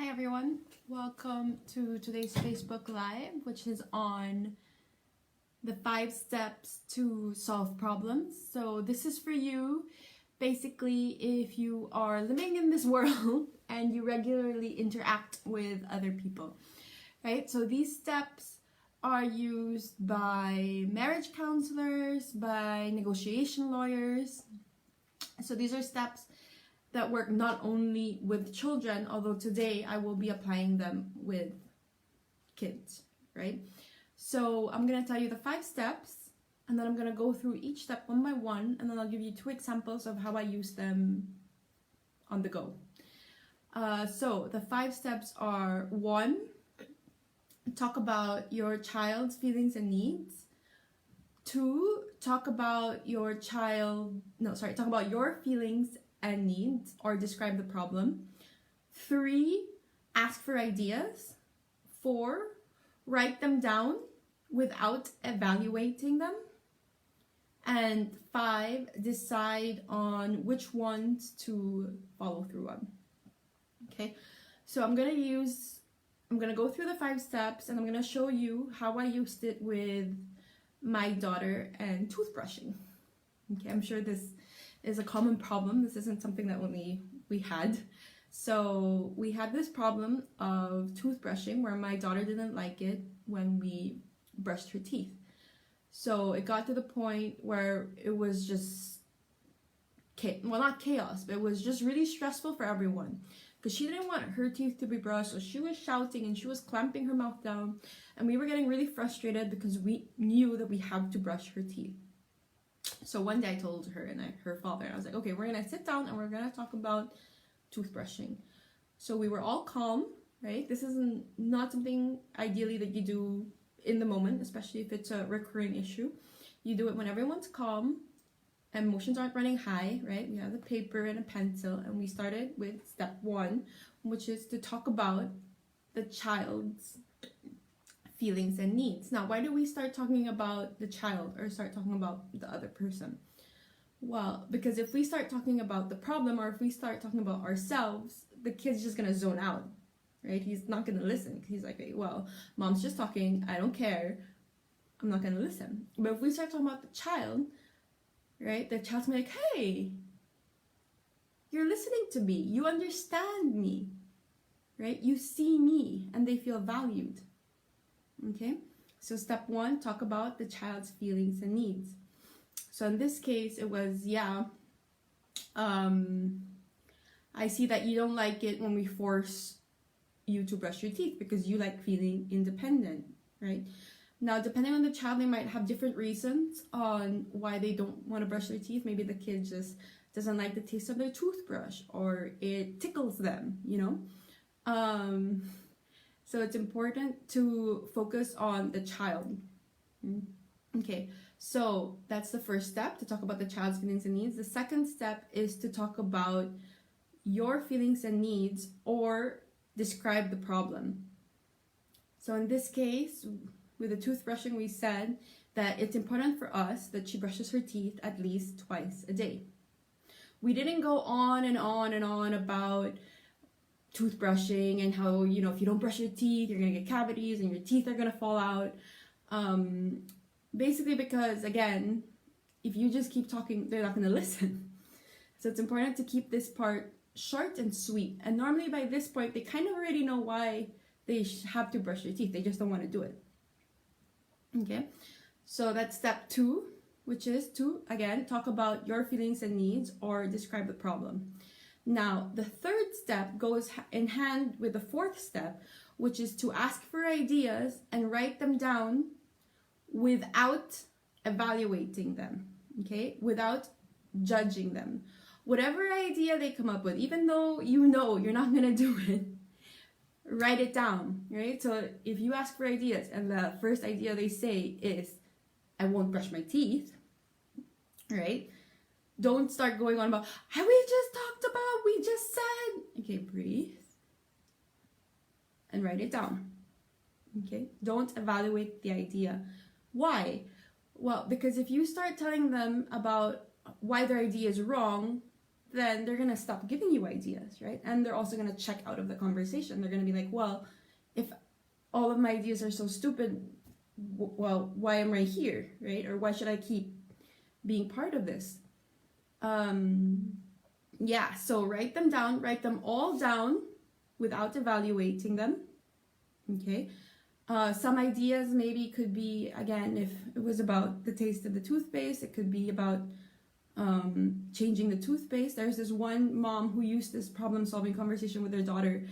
Hi everyone, welcome to today's Facebook Live, which is on the 5 steps to solve problems. So this is for you, basically, if you are living in this world and you regularly interact with other people, right? So these steps are used by marriage counselors, by negotiation lawyers. So these are steps that work not only with children, although today I will be applying them with kids, right? So I'm going to tell you the 5 steps, and then I'm going to go through each step one by one, and then I'll give you 2 examples of how I use them on the go. So the 5 steps are: 1, talk about your child's feelings and needs. 2, talk about your feelings and needs, or describe the problem. 3, ask for ideas. 4, write them down without evaluating them. And 5, decide on which ones to follow through on. Okay, so I'm gonna go through the 5 steps, and I'm gonna show you how I used it with my daughter and toothbrushing. Okay, I'm sure this is a common problem. This isn't something that only we had. So we had this problem of toothbrushing where my daughter didn't like it when we brushed her teeth. So it got to the point where it was just, not chaos, but it was just really stressful for everyone, because she didn't want her teeth to be brushed. So she was shouting and she was clamping her mouth down, and we were getting really frustrated because we knew that we had to brush her teeth. So one day I told her and her father, and I was like, okay, we're gonna sit down and we're gonna talk about toothbrushing. So we were all calm, right? This is not something ideally that you do in the moment, especially if it's a recurring issue. You do it when everyone's calm, emotions aren't running high, right? We have a paper and a pencil, and we started with step 1, which is to talk about the child's feelings and needs. Now, why do we start talking about the child or start talking about the other person? Well, because if we start talking about the problem, or if we start talking about ourselves, the kid's just gonna zone out, right? He's not gonna listen. He's like, hey, well, mom's just talking, I don't care, I'm not gonna listen. But if we start talking about the child, right, the child's gonna be like, hey, you're listening to me, you understand me, right? You see me, and they feel valued. Okay, so step 1, talk about the child's feelings and needs. So in this case, it was, I see that you don't like it when we force you to brush your teeth because you like feeling independent, right? Now, depending on the child, they might have different reasons on why they don't want to brush their teeth. Maybe the kid just doesn't like the taste of their toothbrush, or it tickles them, So it's important to focus on the child. Okay, so that's the first step, to talk about the child's feelings and needs. The second step is to talk about your feelings and needs, or describe the problem. So in this case, with the toothbrushing, we said that it's important for us that she brushes her teeth at least twice a day. We didn't go on and on and on about toothbrushing and how, if you don't brush your teeth, you're gonna get cavities and your teeth are gonna fall out. Basically because, again, if you just keep talking, they're not gonna listen. So it's important to keep this part short and sweet. And normally by this point, they kind of already know why they have to brush their teeth. They just don't want to do it. Okay, so that's step 2, which is to, again, talk about your feelings and needs, or describe the problem. Now, the third step goes in hand with the 4th step, which is to ask for ideas and write them down without evaluating them, okay? Without judging them. Whatever idea they come up with, even though you're not gonna do it, write it down, right? So if you ask for ideas and the first idea they say is, I won't brush my teeth, right? Don't start going on about, we just said. Okay, breathe and write it down. Okay, don't evaluate the idea. Why? Well, because if you start telling them about why their idea is wrong, then they're going to stop giving you ideas, right? And they're also going to check out of the conversation. They're going to be like, well, if all of my ideas are so stupid, well, why am I here, right? Or why should I keep being part of this? Yeah, so write them down, write them all down without evaluating them, okay? Some ideas maybe could be, again, if it was about the taste of the toothpaste, it could be about changing the toothpaste. There's this one mom who used this problem-solving conversation with her daughter,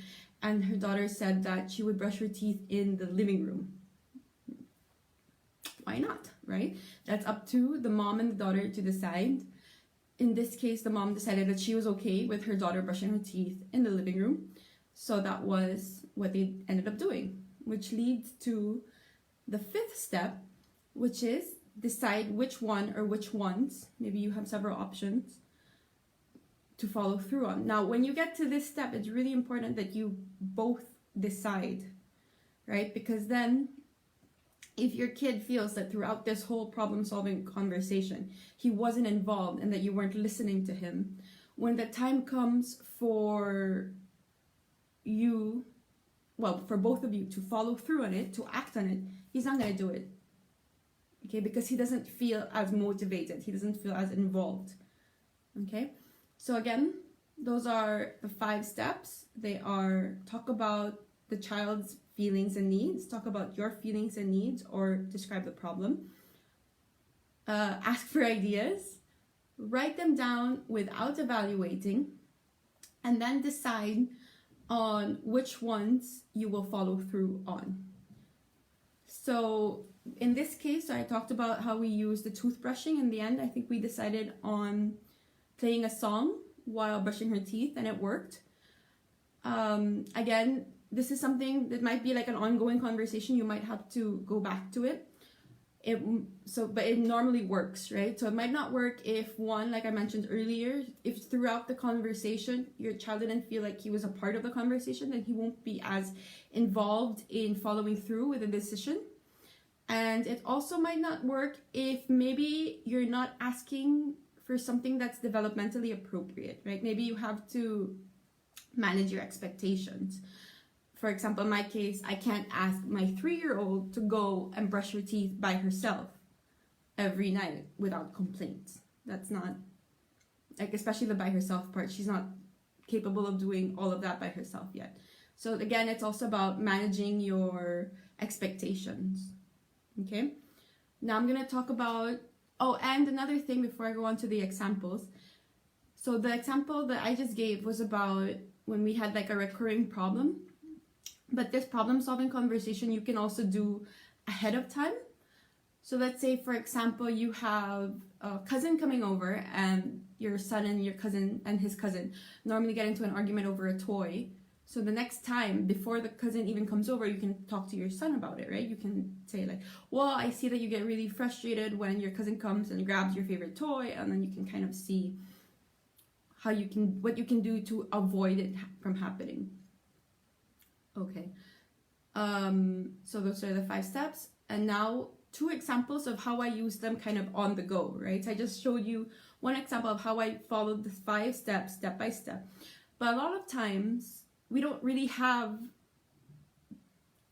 and her daughter said that she would brush her teeth in the living room. Why not, right? That's up to the mom and the daughter to decide. In this case, the mom decided that she was okay with her daughter brushing her teeth in the living room. So that was what they ended up doing, which leads to the fifth step, which is decide which one or which ones, maybe you have several options, to follow through on. Now, when you get to this step, it's really important that you both decide, right? Because then if your kid feels that throughout this whole problem-solving conversation, he wasn't involved and that you weren't listening to him, when the time comes for you, well, for both of you to follow through on it, to act on it, he's not going to do it. Okay, because he doesn't feel as motivated. He doesn't feel as involved. Okay, so again, those are the 5 steps. They are talk about the child's feelings and needs, talk about your feelings and needs, or describe the problem. Ask for ideas, write them down without evaluating, and then decide on which ones you will follow through on. So in this case, I talked about how we use the toothbrushing. In the end, I think we decided on playing a song while brushing her teeth, and it worked. Again, this is something that might be like an ongoing conversation. You might have to go back to it. But it normally works, right? So it might not work if one, like I mentioned earlier, if throughout the conversation your child didn't feel like he was a part of the conversation, then he won't be as involved in following through with a decision. And it also might not work if maybe you're not asking for something that's developmentally appropriate, right? Maybe you have to manage your expectations. For example, in my case, I can't ask my 3-year-old to go and brush her teeth by herself every night without complaints. That's not, like, especially the by herself part, she's not capable of doing all of that by herself yet. So again, it's also about managing your expectations. Okay, now I'm going to talk about, and another thing before I go on to the examples. So the example that I just gave was about when we had like a recurring problem. But this problem-solving conversation you can also do ahead of time. So let's say, for example, you have a cousin coming over, and your son and your cousin and his cousin normally get into an argument over a toy. So the next time, before the cousin even comes over, you can talk to your son about it, right? You can say like, well, I see that you get really frustrated when your cousin comes and grabs your favorite toy, and then you can kind of see what you can do to avoid it from happening. Okay, so those are the 5 steps, and now 2 examples of how I use them kind of on the go, right? So I just showed you one example of how I followed the 5 steps, step by step. But a lot of times, we don't really have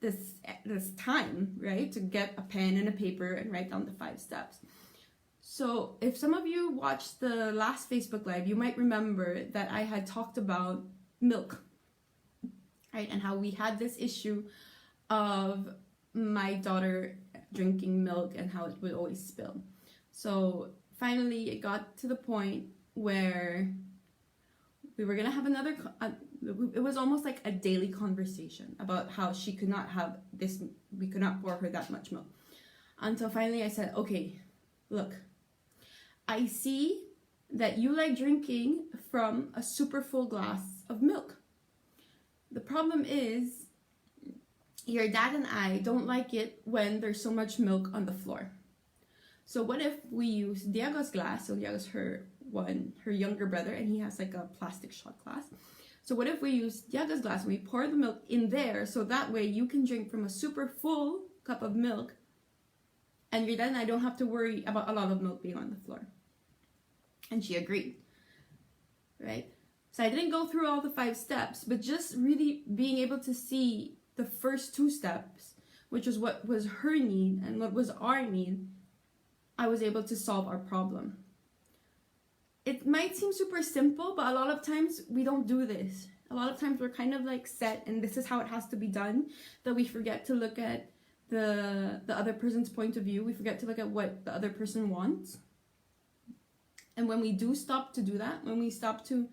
this time, right, to get a pen and a paper and write down the 5 steps. So if some of you watched the last Facebook Live, you might remember that I had talked about milk, right, and how we had this issue of my daughter drinking milk and how it would always spill. So finally, it got to the point where we were gonna have another, it was almost like a daily conversation about how she could not have this, we could not pour her that much milk. Until finally I said, okay, look, I see that you like drinking from a super full glass of milk. The problem is, your dad and I don't like it when there's so much milk on the floor. So what if we use Diago's glass? So Diago's her younger brother, and he has like a plastic shot glass. So what if we use Diago's glass and we pour the milk in there, so that way you can drink from a super full cup of milk, and your dad and I don't have to worry about a lot of milk being on the floor. And she agreed. right? So I didn't go through all the 5 steps, but just really being able to see the first 2 steps, which was what was her need and what was our need, I was able to solve our problem. It might seem super simple, but a lot of times we don't do this. A lot of times we're kind of like set and this is how it has to be done, that we forget to look at the other person's point of view. We forget to look at what the other person wants. And when we do stop to do that, when we stop to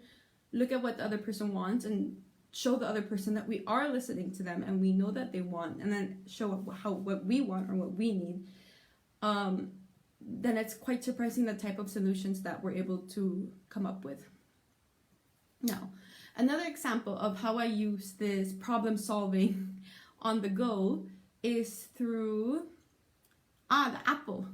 look at what the other person wants and show the other person that we are listening to them and we know that they want, and then show what we want or what we need, then it's quite surprising the type of solutions that we're able to come up with. Now, another example of how I use this problem solving on the go is through the apple.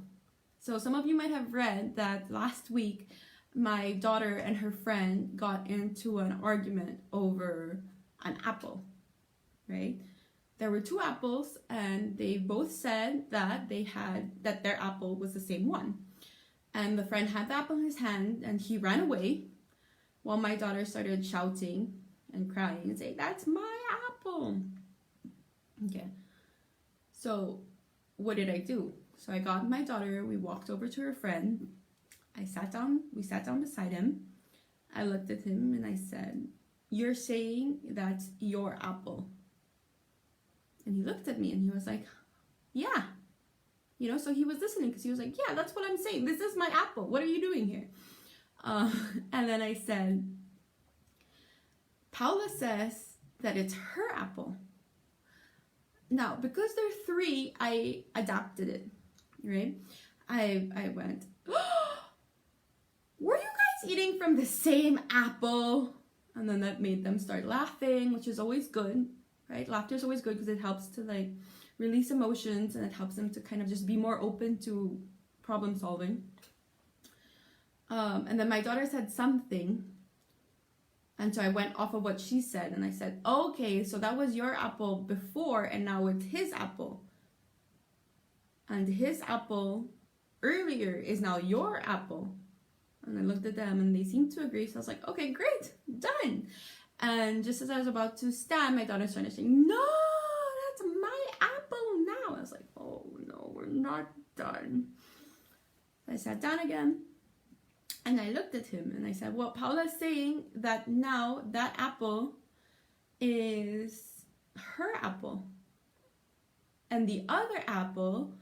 So some of you might have read that last week my daughter and her friend got into an argument over an apple, right? There were 2 apples and they both said that their apple was the same one. And the friend had the apple in his hand and he ran away while my daughter started shouting and crying and saying, "That's my apple." Okay. So what did I do? So I got my daughter, we walked over to her friend. We sat down beside him. I looked at him and I said, "You're saying that's your apple?" And he looked at me and he was like, "Yeah." So he was listening because he was like, "Yeah, that's what I'm saying. This is my apple. What are you doing here?" And then I said, "Paula says that it's her apple." Now, because there are 3, I adapted it, right? I went, "Were you guys eating from the same apple?" And then that made them start laughing, which is always good, right? Laughter is always good because it helps to like release emotions and it helps them to kind of just be more open to problem solving. And then my daughter said something, and so I went off of what she said and I said, "Okay, so that was your apple before and now it's his apple. And his apple earlier is now your apple." And I looked at them and they seemed to agree. So I was like, "Okay, great, done." And just as I was about to stand, my daughter started saying, "No, that's my apple now." I was like, "Oh no, we're not done." I sat down again and I looked at him and I said, "Well, Paula's saying that now that apple is her apple. And the other apple,"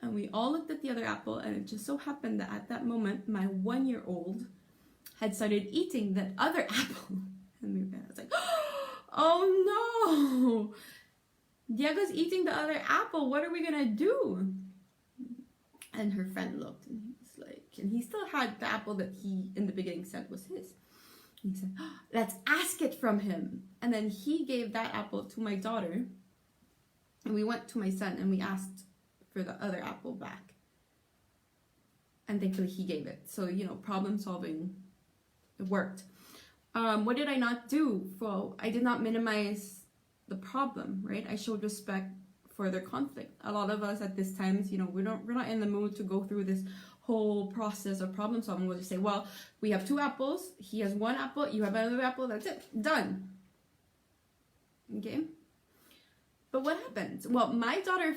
and we all looked at the other apple, and it just so happened that at that moment, my 1-year-old had started eating that other apple. And I was like, "Oh no, Diego's eating the other apple. What are we gonna do?" And her friend looked and he was like, and he still had the apple that he in the beginning said was his. And he said, "Let's ask it from him." And then he gave that apple to my daughter. And we went to my son and we asked for the other apple back. And thankfully he gave it. So, problem solving, it worked. What did I not do? Well, I did not minimize the problem, right? I showed respect for their conflict. A lot of us at this time, we're not in the mood to go through this whole process of problem solving. We'll just say, "Well, we have 2 apples. He has 1 apple. You have another apple. That's it. Done." Okay? But what happened? Well, my daughter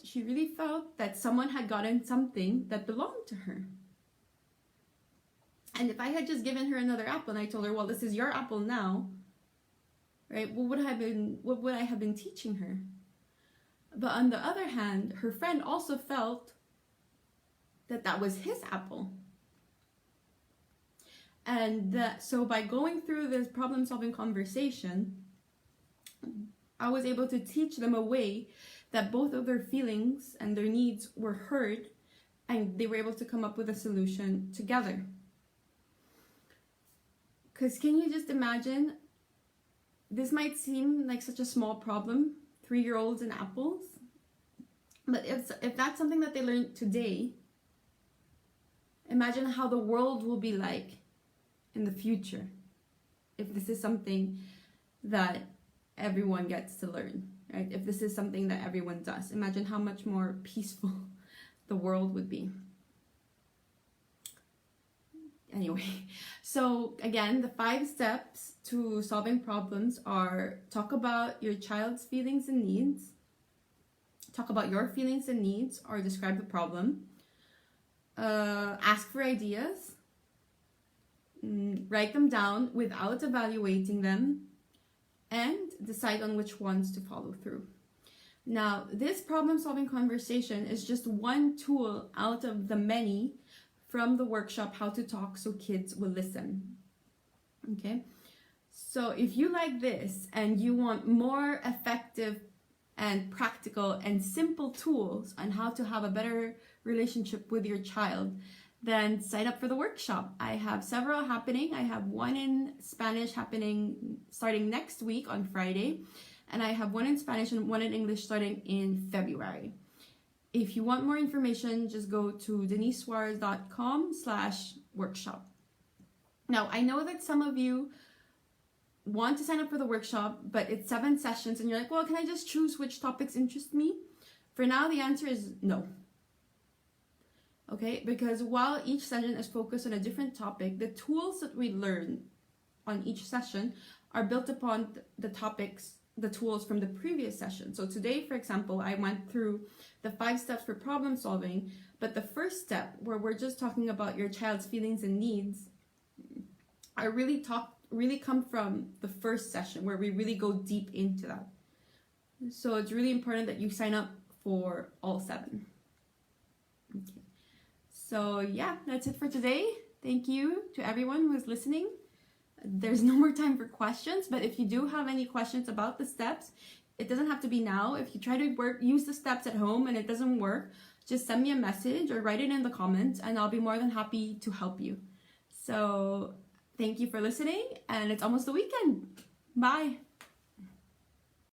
she really felt that someone had gotten something that belonged to her. And if I had just given her another apple and I told her, "Well, this is your apple now," right? What would I have been teaching her? But on the other hand, her friend also felt that was his apple. And so by going through this problem-solving conversation, I was able to teach them a way that both of their feelings and their needs were heard, and they were able to come up with a solution together. Because can you just imagine, this might seem like such a small problem, 3-year-olds and apples, but if that's something that they learned today, imagine how the world will be like in the future if this is something that everyone gets to learn, right? If this is something that everyone does, imagine how much more peaceful the world would be. Anyway, so again, the 5 steps to solving problems are: talk about your child's feelings and needs, talk about your feelings and needs or describe the problem, ask for ideas, write them down without evaluating them, and decide on which ones to follow through. Now, this problem-solving conversation is just one tool out of the many from the workshop, How to Talk So Kids Will Listen. Okay? So if you like this and you want more effective and practical and simple tools on how to have a better relationship with your child, then sign up for the workshop. I have several happening. I have one in Spanish happening starting next week on Friday, and I have one in Spanish and one in English starting in February. If you want more information, just go to denisesuarez.com/workshop. Now, I know that some of you want to sign up for the workshop, but it's 7 sessions and you're like, well, can I just choose which topics interest me? For now, the answer is no. Okay, because while each session is focused on a different topic, the tools that we learn on each session are built upon the topics, the tools from the previous session. So today, for example, I went through the 5 steps for problem solving, but the first step, where we're just talking about your child's feelings and needs, I really come from the first session where we really go deep into that. So it's really important that you sign up for all 7. Okay. So yeah, that's it for today. Thank you to everyone who is listening. There's no more time for questions, but if you do have any questions about the steps, it doesn't have to be now. If you try to use the steps at home and it doesn't work, just send me a message or write it in the comments and I'll be more than happy to help you. So thank you for listening, and it's almost the weekend. Bye.